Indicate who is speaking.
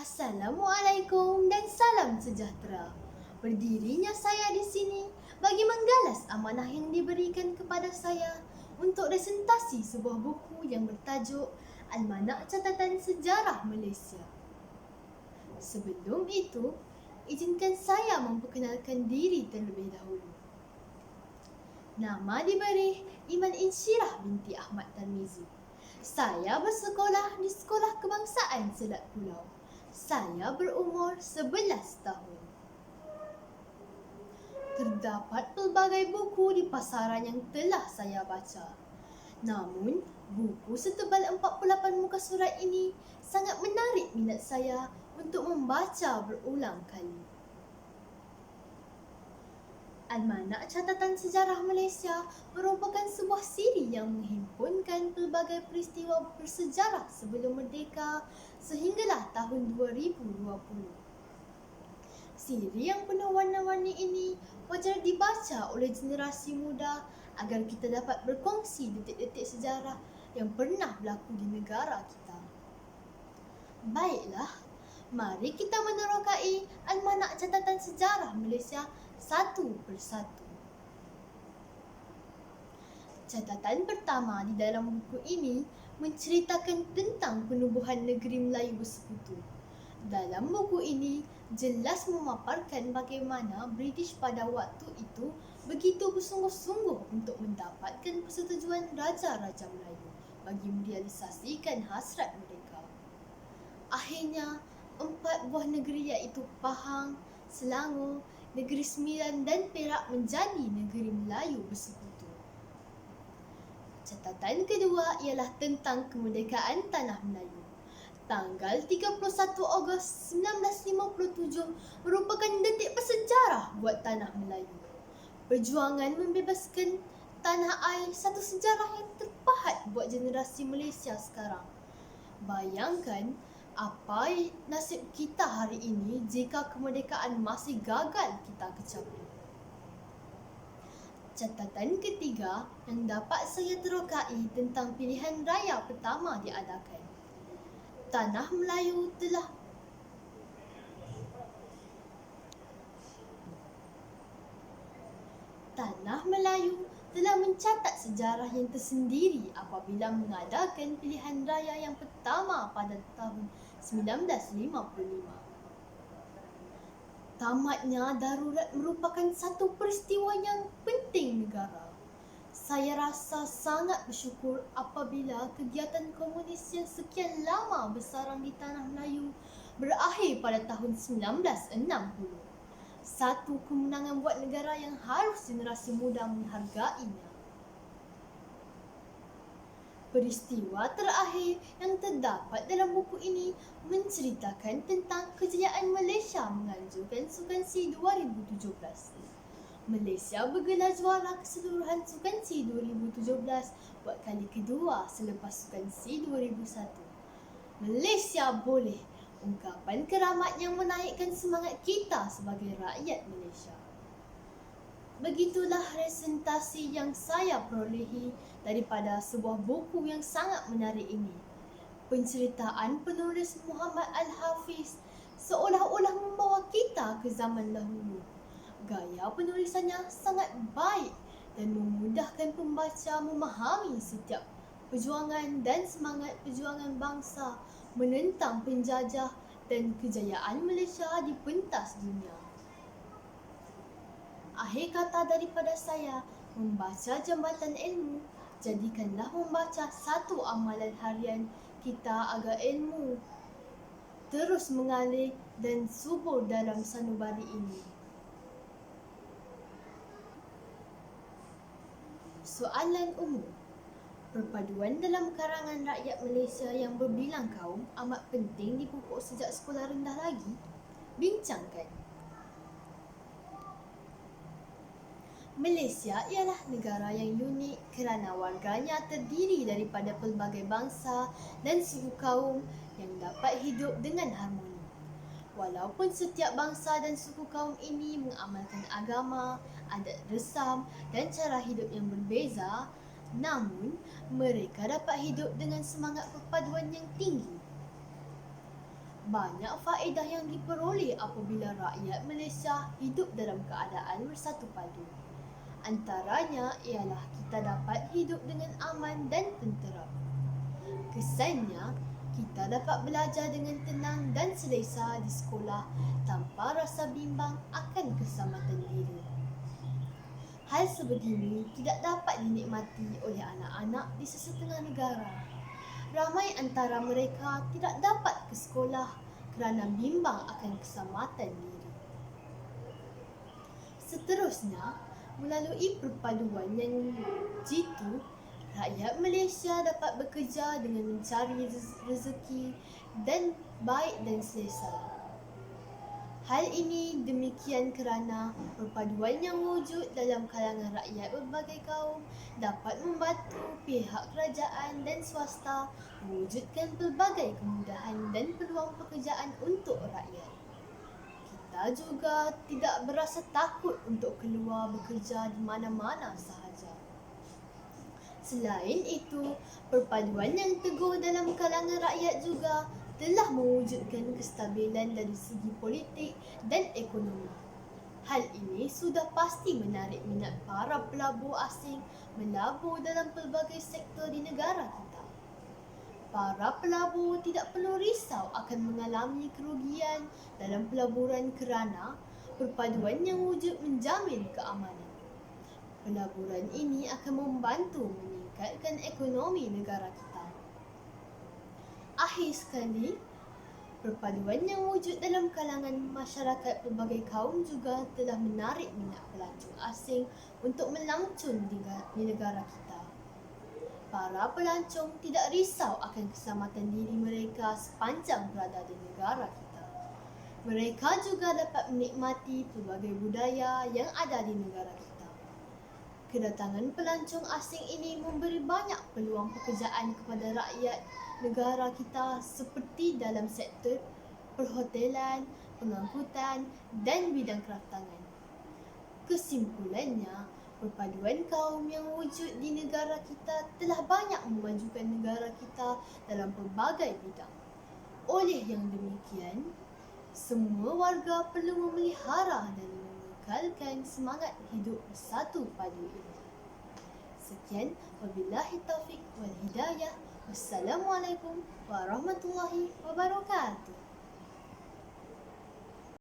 Speaker 1: Assalamualaikum dan salam sejahtera. Berdirinya saya di sini bagi menggalas amanah yang diberikan kepada saya untuk resentasi sebuah buku yang bertajuk Almanak Catatan Sejarah Malaysia. Sebelum itu, izinkan saya memperkenalkan diri terlebih dahulu. Nama diberi Iman Insyirah binti Ahmad Tarmizi. Saya bersekolah di Sekolah Kebangsaan Selat Pulau. Saya berumur 11 tahun. Terdapat pelbagai buku di pasaran yang telah saya baca. Namun, buku setebal 48 muka surat ini sangat menarik minat saya untuk membaca berulang kali. Almanak Catatan Sejarah Malaysia merupakan sebuah siri yang menghimpunkan pelbagai peristiwa bersejarah sebelum merdeka sehinggalah tahun 2020. Siri yang penuh warna-warni ini wajar dibaca oleh generasi muda agar kita dapat berkongsi detik-detik sejarah yang pernah berlaku di negara kita. Baiklah, mari kita menerokai Almanak Catatan Sejarah Malaysia satu persatu. Catatan pertama di dalam buku ini menceritakan tentang penubuhan negeri Melayu Bersekutu. Dalam buku ini jelas memaparkan bagaimana British pada waktu itu begitu bersungguh-sungguh untuk mendapatkan persetujuan Raja-Raja Melayu bagi merealisasikan hasrat mereka. Akhirnya, 4 buah negeri iaitu Pahang, Selangor, Negeri Sembilan dan Perak menjadi negeri Melayu Bersekutu. Catatan kedua ialah tentang kemerdekaan Tanah Melayu. Tanggal 31 Ogos 1957 merupakan detik bersejarah buat Tanah Melayu. Perjuangan membebaskan tanah air satu sejarah yang terpahat buat generasi Malaysia sekarang. Bayangkan apa nasib kita hari ini jika kemerdekaan masih gagal kita kecapi. Catatan ketiga yang dapat saya terokai tentang pilihan raya pertama diadakan. Tanah Melayu telah mencatat sejarah yang tersendiri apabila mengadakan pilihan raya yang pertama pada tahun 1955. Tamatnya darurat merupakan satu peristiwa yang penting negara. Saya rasa sangat bersyukur apabila kegiatan komunis yang sekian lama bersarang di Tanah Melayu berakhir pada tahun 1960. Satu kemenangan buat negara yang harus generasi muda menghargainya. Peristiwa terakhir yang terdapat dalam buku ini menceritakan tentang kejayaan Malaysia menganjurkan Sukan SEA 2017. Malaysia bergelar juara keseluruhan Sukan SEA 2017 buat kali kedua selepas Sukan SEA 2001. Malaysia boleh, ungkapan keramat yang menaikkan semangat kita sebagai rakyat Malaysia. Begitulah resentasi yang saya perolehi daripada sebuah buku yang sangat menarik ini. Penceritaan penulis Muhammad Al-Hafiz seolah-olah membawa kita ke zaman dahulu. Gaya penulisannya sangat baik dan memudahkan pembaca memahami setiap perjuangan dan semangat perjuangan bangsa menentang penjajah dan kejayaan Malaysia di pentas dunia. Akhir kata daripada saya, membaca Jambatan Ilmu, jadikanlah membaca satu amalan harian kita agar ilmu terus mengalir dan subur dalam sanubari ini. Soalan umum. Perpaduan dalam karangan rakyat Malaysia yang berbilang kaum amat penting dipupuk sejak sekolah rendah lagi. Bincangkan. Malaysia ialah negara yang unik kerana warganya terdiri daripada pelbagai bangsa dan suku kaum yang dapat hidup dengan harmoni. Walaupun setiap bangsa dan suku kaum ini mengamalkan agama, adat resam dan cara hidup yang berbeza, namun mereka dapat hidup dengan semangat perpaduan yang tinggi. Banyak faedah yang diperoleh apabila rakyat Malaysia hidup dalam keadaan bersatu padu. Antaranya ialah kita dapat hidup dengan aman dan tentera. Kesannya, kita dapat belajar dengan tenang dan selesa di sekolah tanpa rasa bimbang akan keselamatan diri. Hal sebegini tidak dapat dinikmati oleh anak-anak di sesetengah negara. Ramai antara mereka tidak dapat ke sekolah kerana bimbang akan keselamatan diri. Seterusnya, melalui perpaduan yang jitu, rakyat Malaysia dapat bekerja dengan mencari rezeki dan baik dan selesa. Hal ini demikian kerana perpaduan yang wujud dalam kalangan rakyat berbagai kaum dapat membantu pihak kerajaan dan swasta mewujudkan pelbagai kemudahan dan peluang pekerjaan untuk rakyat. Kita juga tidak berasa takut untuk keluar bekerja di mana-mana sahaja. Selain itu, perpaduan yang teguh dalam kalangan rakyat juga telah mewujudkan kestabilan dari segi politik dan ekonomi. Hal ini sudah pasti menarik minat para pelabur asing melabur dalam pelbagai sektor di negara kita. Para pelabur tidak perlu risau akan mengalami kerugian dalam pelaburan kerana perpaduan yang wujud menjamin keamanan. Pelaburan ini akan membantu meningkatkan ekonomi negara kita. Akhir sekali, perpaduan yang wujud dalam kalangan masyarakat pelbagai kaum juga telah menarik minat pelancong asing untuk melancong di negara kita. Para pelancong tidak risau akan keselamatan diri mereka sepanjang berada di negara kita. Mereka juga dapat menikmati pelbagai budaya yang ada di negara kita. Kedatangan pelancong asing ini memberi banyak peluang pekerjaan kepada rakyat negara kita seperti dalam sektor perhotelan, pengangkutan dan bidang kraftangan. Kesimpulannya, perpaduan kaum yang wujud di negara kita telah banyak memajukan negara kita dalam pelbagai bidang. Oleh yang demikian, semua warga perlu memelihara dan mengekalkan semangat hidup bersatu padu ini. Sekian, wabillahi taufiq wal hidayah. Wassalamualaikum warahmatullahi wabarakatuh.